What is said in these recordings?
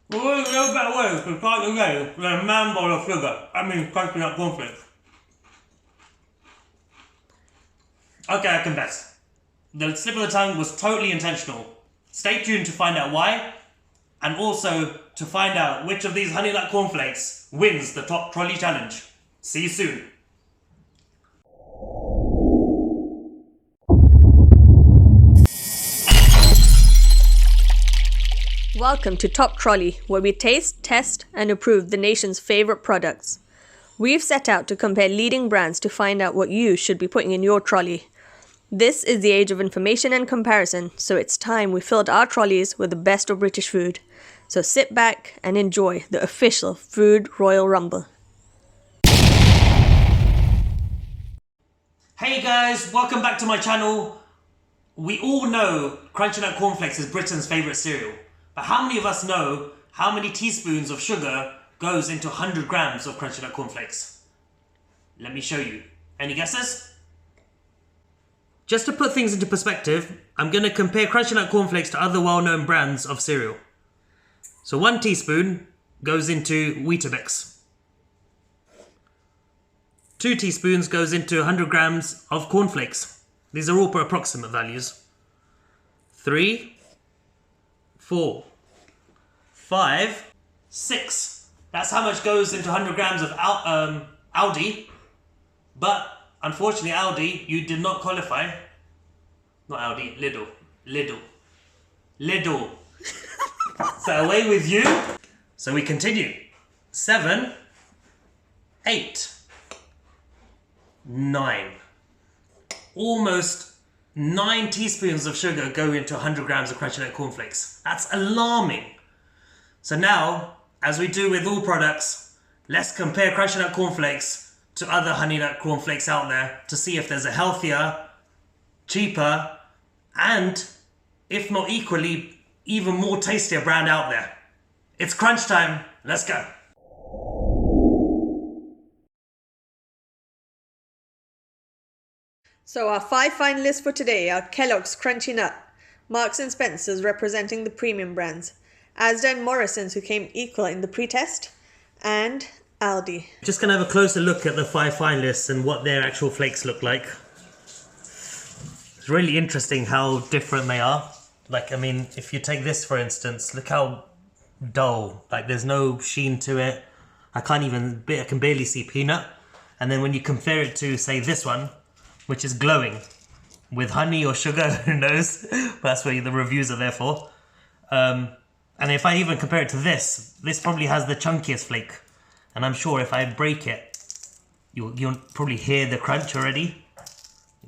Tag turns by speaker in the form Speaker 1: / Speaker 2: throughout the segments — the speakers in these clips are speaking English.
Speaker 1: Well, there's no better way to start the day than a man bowl of sugar. I mean, Crunchy Nut Cornflakes. Okay, I confess. The slip of the tongue was totally intentional. Stay tuned to find out why, and also to find out which of these Honey Nut Cornflakes wins the Top Trolley Challenge. See you soon.
Speaker 2: Welcome to Top Trolley, where we taste, test, and approve the nation's favorite products. We've set out to compare leading brands to find out what you should be putting in your trolley. This is the age of information and comparison, so it's time we filled our trolleys with the best of British food. So sit back and enjoy the official Food Royal Rumble.
Speaker 1: Hey guys, welcome back to my channel. We all know Crunchy Nut Cornflakes is Britain's favourite cereal. But how many of us know how many teaspoons of sugar goes into 100 grams of Crunchy Nut Cornflakes? Let me show you. Any guesses? Just to put things into perspective, I'm going to compare Crunchy Nut Cornflakes to other well-known brands of cereal. So 1 teaspoon goes into Weetabix. 2 teaspoons goes into 100 grams of cornflakes. These are all per approximate values. 3, 4, 5, 6. That's how much goes into 100 grams of Aldi. But unfortunately, Aldi, you did not qualify. Not Aldi, Lidl. So away with you. So we continue. 7, 8, 9. Almost 9 teaspoons of sugar go into 100 grams of Crunchy Nut Cornflakes. That's alarming. So now, as we do with all products, let's compare Crunchy Nut Cornflakes to other Honey Nut Cornflakes out there to see if there's a healthier, cheaper, and, if not equally, even more tastier brand out there. It's crunch time. Let's go.
Speaker 2: So our 5 finalists for today are Kellogg's Crunchy Nut, Marks & Spencer's representing the premium brands, Asda and Morrisons who came equal in the pre-test, and Aldi.
Speaker 1: Just going to have a closer look at the 5 finalists and what their actual flakes look like. It's really interesting how different they are. Like, I mean, if you take this for instance, look how dull. Like, there's no sheen to it. I can barely see peanut. And then when you compare it to, say, this one, which is glowing with honey or sugar, who knows? But that's what the reviews are there for. And if I even compare it to this probably has the chunkiest flake. And I'm sure if I break it, you'll probably hear the crunch already.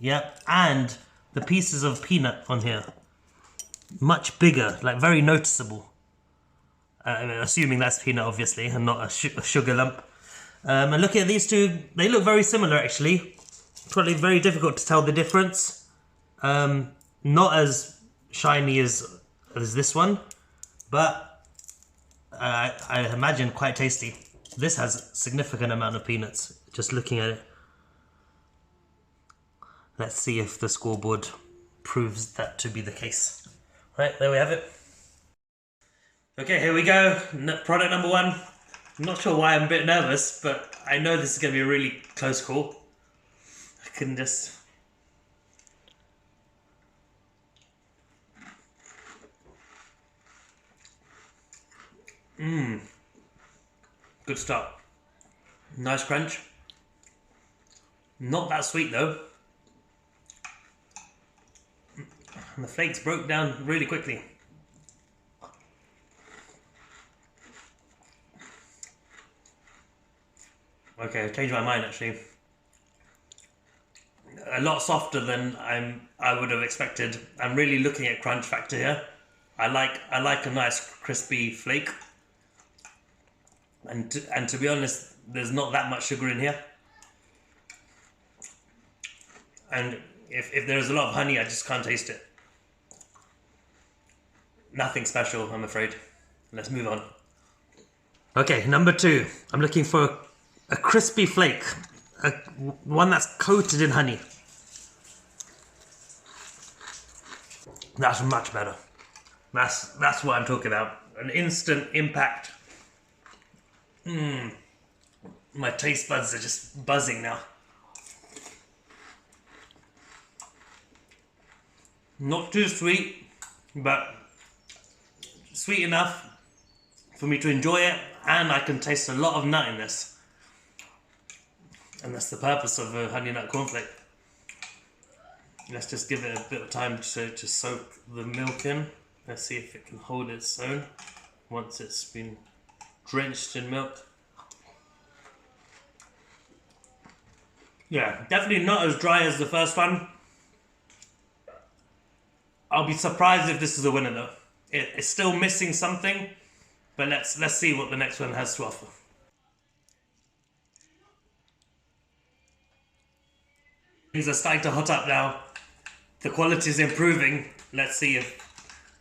Speaker 1: Yep, and the pieces of peanut on here, much bigger, like very noticeable. Assuming that's peanut, obviously, and not a sugar lump. And looking at these two, they look very similar actually. Probably very difficult to tell the difference. Not as shiny as this one, but I imagine quite tasty. This has a significant amount of peanuts, just looking at it. Let's see if the scoreboard proves that to be the case. Right, there we have it. Okay, here we go. Product number 1. I'm not sure why I'm a bit nervous, but I know this is going to be a really close call. I can just... Good start. Nice crunch. Not that sweet though. And the flakes broke down really quickly. Okay, I changed my mind actually. A lot softer than I would have expected. I'm really looking at crunch factor here. I like a nice crispy flake. And to be honest, there's not that much sugar in here. And if there's a lot of honey, I just can't taste it. Nothing special, I'm afraid. Let's move on. Okay, number 2. I'm looking for a crispy flake. One that's coated in honey. That's much better. That's what I'm talking about. an instant impact. My taste buds are just buzzing now. Not too sweet, but sweet enough for me to enjoy it, and I can taste a lot of nut in this. And that's the purpose of a Honey Nut Cornflake. Let's just give it a bit of time to soak the milk in. Let's see if it can hold its own once it's been drenched in milk. Yeah, definitely not as dry as the first one. I'll be surprised if this is a winner though. It's still missing something, but let's see what the next one has to offer. Things are starting to hot up now. The quality is improving. Let's see if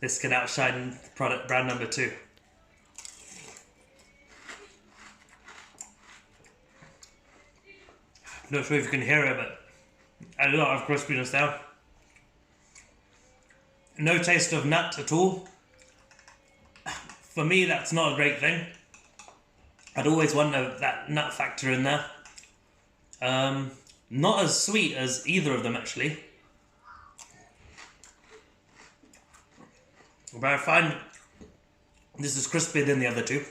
Speaker 1: this can outshine product brand number 2. Not sure if you can hear it, but a lot of crispiness now. No taste of nut at all. For me, that's not a great thing. I'd always want that nut factor in there. Not as sweet as either of them actually. But I find this is crispier than the other two.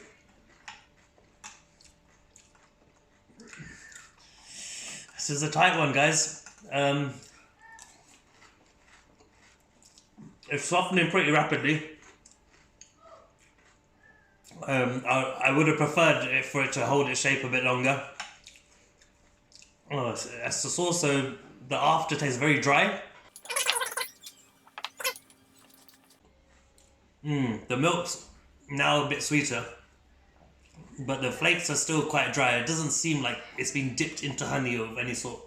Speaker 1: This is a tight one, guys. It's softening pretty rapidly. I would have preferred for it to hold its shape a bit longer. Oh, it's also, the aftertaste is very dry. The milk's now a bit sweeter, but the flakes are still quite dry. It doesn't seem like it's been dipped into honey of any sort.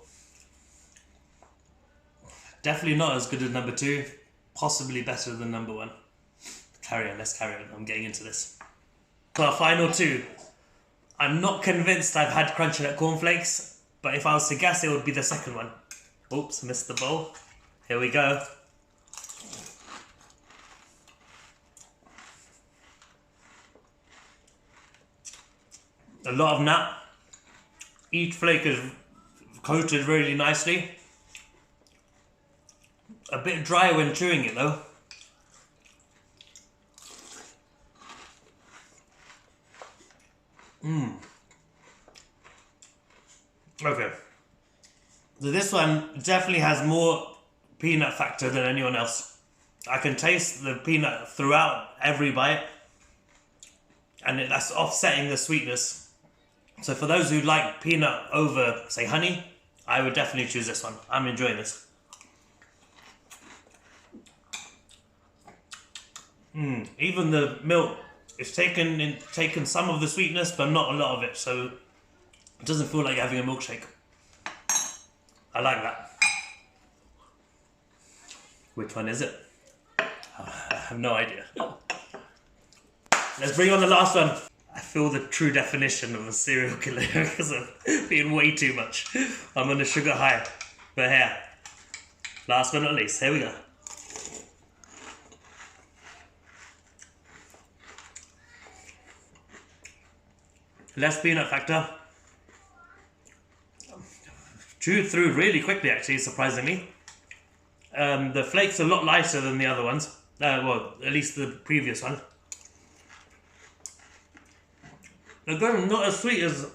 Speaker 1: Definitely not as good as number 2. Possibly better than number 1. Let's carry on. I'm getting into this. So our final 2. I'm not convinced I've had Crunchy Nut Cornflakes, but if I was to guess, it would be the second one. Oops, missed the bowl. Here we go. A lot of nut. Each flake is coated really nicely. A bit dry when chewing it though. Okay. So this one definitely has more peanut factor than anyone else. I can taste the peanut throughout every bite, and that's offsetting the sweetness. So for those who like peanut over, say, honey, I would definitely choose this one. I'm enjoying this. Even the milk is taken some of the sweetness, but not a lot of it, so it doesn't feel like having a milkshake. I like that. Which one is it? I have no idea. Let's bring on the last one. I feel the true definition of a serial killer because of being way too much. I'm on a sugar high. But here, last but not least, here we go. Less peanut factor. Chewed through really quickly actually, surprisingly. The flakes are a lot lighter than the other ones. Well, at least the previous one. Again, not as sweet as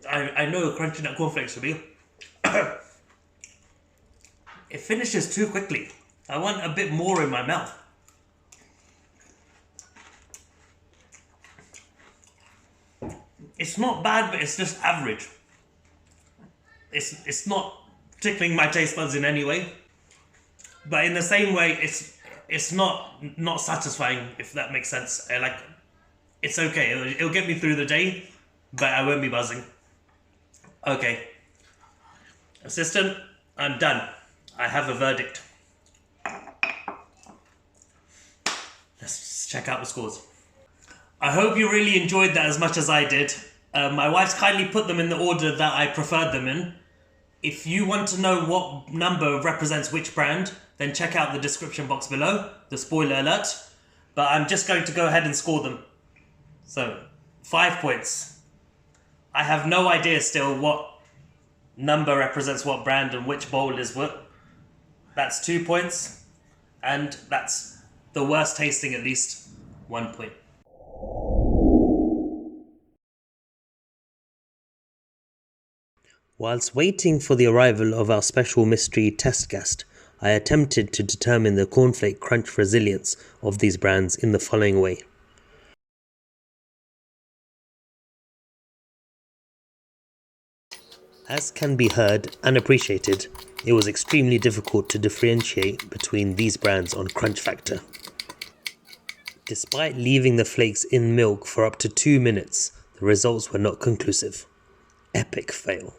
Speaker 1: I know Crunchy Nut Cornflakes will be. It finishes too quickly. I want a bit more in my mouth. It's not bad, but it's just average. It's not tickling my taste buds in any way. But in the same way, it's not satisfying, if that makes sense. It's okay. It'll get me through the day, but I won't be buzzing. Okay. Assistant, I'm done. I have a verdict. Let's check out the scores. I hope you really enjoyed that as much as I did. My wife's kindly put them in the order that I preferred them in. If you want to know what number represents which brand, then check out the description box below, the spoiler alert. but I'm just going to go ahead and score them. So, 5 points. I have no idea still what number represents what brand and which bowl is what. That's 2 points. And that's the worst tasting at least 1 point. Whilst waiting for the arrival of our special mystery test guest, I attempted to determine the cornflake crunch resilience of these brands in the following way. As can be heard and appreciated, it was extremely difficult to differentiate between these brands on crunch factor. Despite leaving the flakes in milk for up to 2 minutes, the results were not conclusive. Epic fail.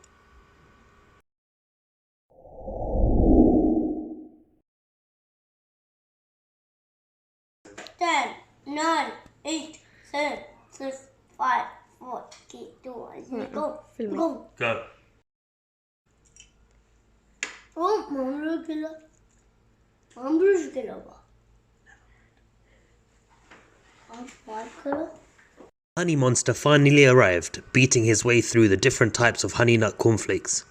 Speaker 3: 10, 9, 8, 7, 6, 5, 4, 3, 2, 1, go. Go.
Speaker 1: Go.
Speaker 3: Oh, Mom,
Speaker 1: Honey Monster finally arrived, beating his way through the different types of Honey Nut Cornflakes.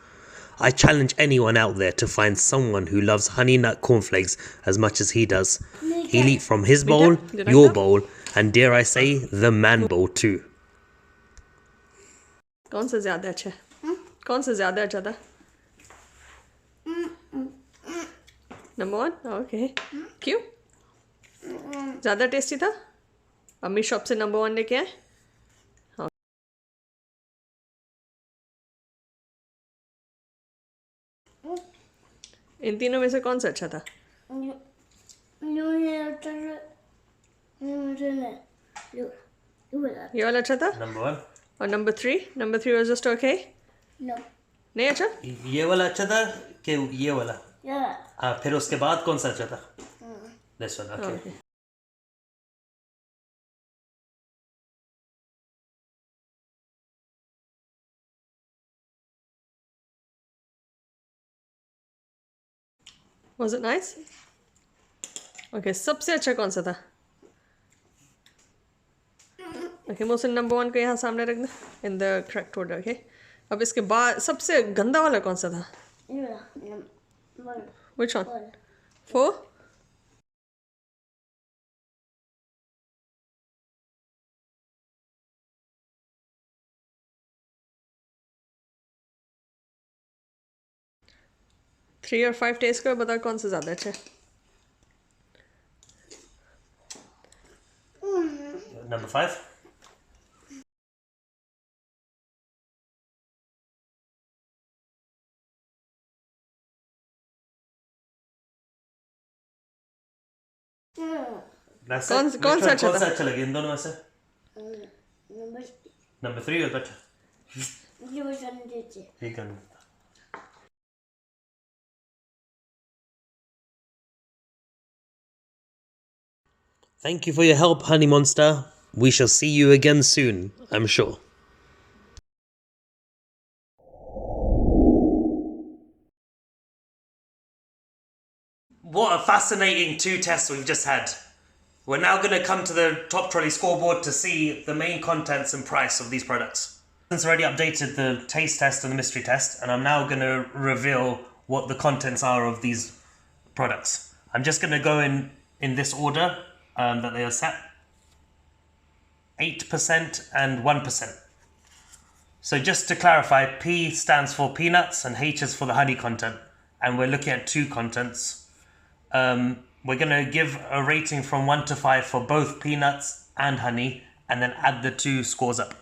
Speaker 1: I challenge anyone out there to find someone who loves Honey Nut Cornflakes as much as he does. He'll eat from his bowl, your bowl, and dare I say, the man bowl too.
Speaker 2: कौन सा ज़्यादा अच्छा है? कौन सा ज़्यादा अच्छा था? Number 1? Okay. क्यों? ज़्यादा टेस्टी था? अम्मी शॉप से नंबर 1 लेके आए? इन तीनों में से कौन सा अच्छा था? ये वाला अच्छा था?
Speaker 1: Number 1.
Speaker 2: और number 3? Number 3 was just okay?
Speaker 3: No.
Speaker 2: नहीं अच्छा?
Speaker 1: ये वाला अच्छा था कि ये वाला?
Speaker 3: Yeah.
Speaker 1: हाँ, फिर उसके बाद कौन सा अच्छा था? This one, okay.
Speaker 2: Okay. Was it nice? Okay, सबसे अच्छा कौन सा था? Okay, मोहसिन नंबर 1 को यहाँ सामने रख दे in the correct order, okay? अब इसके बाद सबसे गंदा वाला कौन सा था?
Speaker 3: Yeah.
Speaker 2: Which one? 4? थ्री और 5 टेस्ट करो, बताओ कौन सा ज़्यादा अच्छा है?
Speaker 1: Number 5. That's
Speaker 2: कौन
Speaker 1: it.
Speaker 2: कौन सा अच्छा
Speaker 1: कौन सा
Speaker 2: था?
Speaker 1: अच्छा लगे इन दोनों में से? Number 3 was better. ठीक है. Thank you for your help, Honey Monster. We shall see you again soon, I'm sure. What a fascinating 2 tests we've just had. We're now going to come to the Top Trolley scoreboard to see the main contents and price of these products. Since I already updated the taste test and the mystery test, and I'm now going to reveal what the contents are of these products. I'm just going to go in this order that they are set. 8% and 1%. So just to clarify, P stands for peanuts and H is for the honey content. And we're looking at 2 contents. We're going to give a rating from 1 to 5 for both peanuts and honey, and then add the 2 scores up.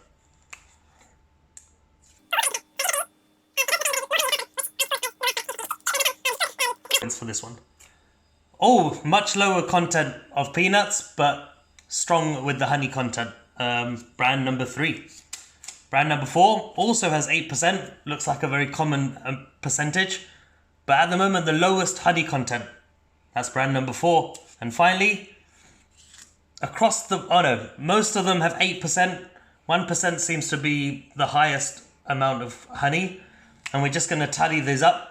Speaker 1: For this one. Oh, much lower content of peanuts, but strong with the honey content. Brand number 3. Brand number 4 also has 8%. Looks like a very common percentage. But at the moment, the lowest honey content. That's brand number 4. And finally, across the... Oh no, most of them have 8%. 1% seems to be the highest amount of honey. And we're just going to tally these up.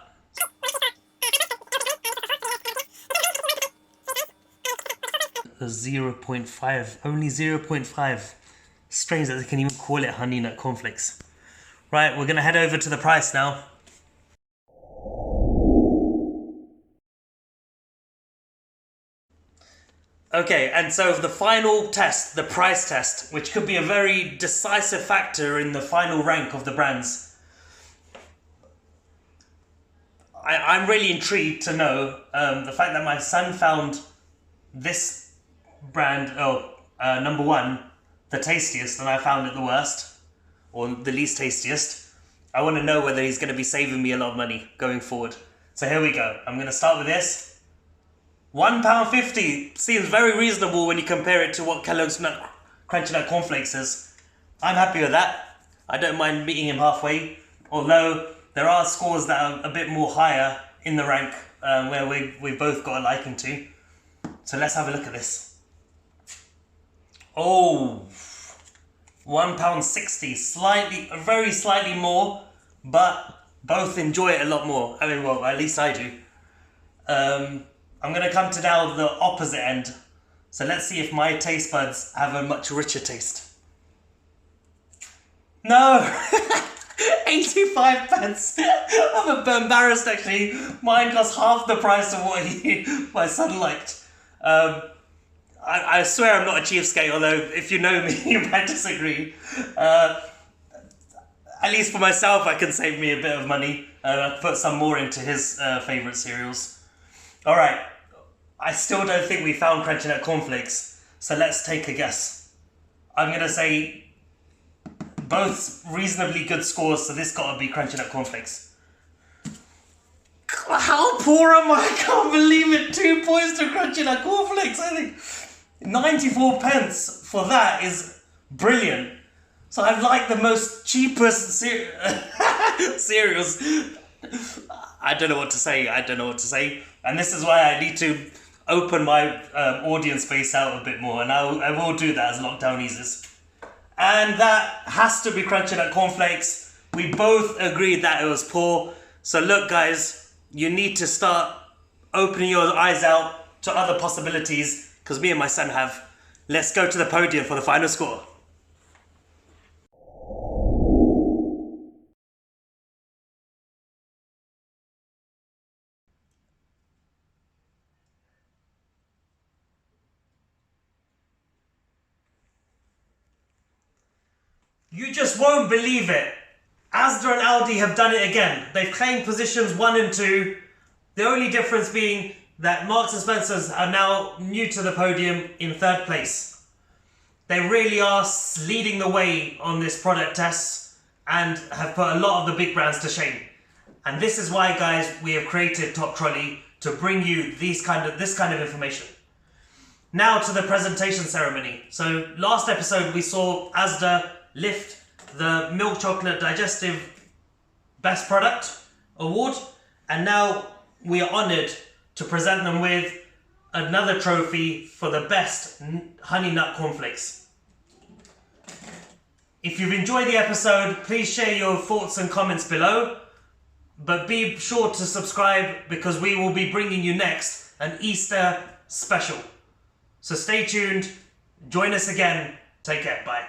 Speaker 1: a 0.5. Only 0.5. Strange that they can even call it Honey Nut Cornflakes. Right, we're going to head over to the price now. Okay, and so the final test, the price test, which could be a very decisive factor in the final rank of the brands. I'm really intrigued to know the fact that my son found this brand, number one, the tastiest, and I found it the worst, or the least tastiest. I want to know whether he's going to be saving me a lot of money going forward. So here we go. I'm going to start with this. £1.50 seems very reasonable when you compare it to what Kellogg's Crunchy Nut Cornflakes is. I'm happy with that. I don't mind meeting him halfway, although there are scores that are a bit more higher in the rank where we've both got a liking to. So let's have a look at this. Oh, £1.60, very slightly more, but both enjoy it a lot more. I mean, well, at least I do. I'm going to come to now the opposite end. So let's see if my taste buds have a much richer taste. No! 85 pence. I'm a bit embarrassed actually. Mine cost half the price of what my son liked. I swear I'm not a cheapskate, although if you know me, you might disagree. At least for myself, I can save me a bit of money. I'll put some more into his favourite cereals. Alright, I still don't think we found Crunchy Nut Cornflakes, so let's take a guess. I'm going to say both reasonably good scores, so this got to be Crunchy Nut Cornflakes. How poor am I? I can't believe it. 2 points to Crunchy Nut Cornflakes. I think 94 pence for that is brilliant. So I've liked the most cheapest cereals. I don't know what to say. And this is why I need to open my audience base out a bit more. And I will do that as lockdown eases. And that has to be Crunchy Nut Cornflakes. We both agreed that it was poor. So look, guys, you need to start opening your eyes out to other possibilities, because me and my son have. Let's go to the podium for the final score. You just won't believe it. Asda and Aldi have done it again. They've claimed positions 1 and 2. The only difference being that Marks and Spencer's are now new to the podium in 3rd place. They really are leading the way on this product test and have put a lot of the big brands to shame. And this is why, guys, we have created Top Trolley to bring you this kind of information. Now to the presentation ceremony. So last episode we saw Asda lift the milk chocolate digestive best product award, and now we are honoured to present them with another trophy for the best honey nut cornflakes. If you've enjoyed the episode, please share your thoughts and comments below, but be sure to subscribe because we will be bringing you next an Easter special. So stay tuned, join us again, take care, bye.